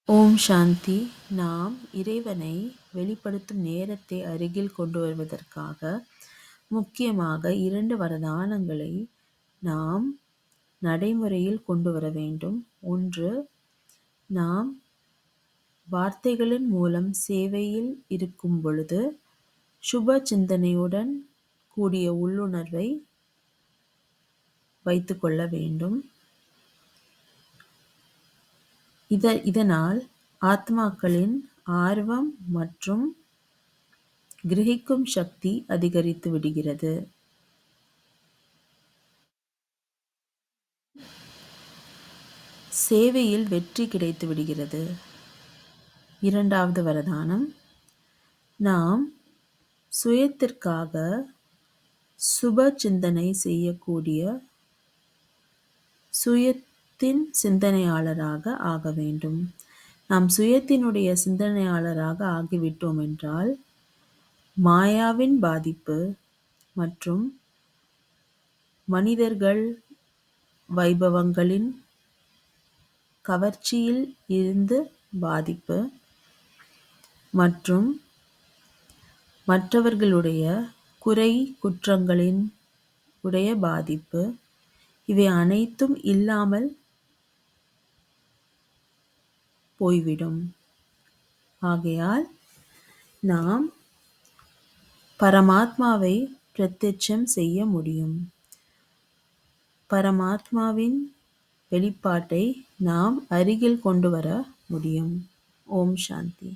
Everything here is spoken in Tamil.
ஓம் சாந்தி. நாம் இறைவனை வெளிப்படுத்தும் நேரத்தை அருகில் கொண்டு வருவதற்காக முக்கியமாக 2 வரதானங்களை நாம் நடைமுறையில் கொண்டு வர வேண்டும். ஒன்று, நாம் வார்த்தைகளின் மூலம் சேவையில் இருக்கும் பொழுது சுப சிந்தனையுடன் கூடிய உள்ளுணர்வை வைத்துக்கொள்ள வேண்டும். இதனால் ஆத்மாக்களின் ஆர்வம் மற்றும் கிரகிக்கும் சக்தி அதிகரித்து விடுகிறது. சேவையில் வெற்றி கிடைத்து விடுகிறது. 2வது வரதானம், நாம் சுயத்திற்காக சுப சிந்தனை செய்யக்கூடிய சுயத்தின் சிந்தனையாளராக ஆக வேண்டும். நாம் சுயத்தினுடைய சிந்தனையாளராக ஆகிவிட்டோம் என்றால் மாயாவின் பாதிப்பு மற்றும் மனிதர்கள் வைபவங்களின் கவர்ச்சியில் இருந்து பாதிப்பு மற்றும் மற்றவர்களுடைய குறை குற்றங்களின் உடைய பாதிப்பு, இவை அனைத்தும் இல்லாமல் போய்விடும். ஆகையால் நாம் பரமாத்மாவை பிரத்யட்சம் செய்ய முடியும். பரமாத்மாவின் வெளிப்பாட்டை நாம் அருகில் கொண்டு வர முடியும். ஓம் சாந்தி.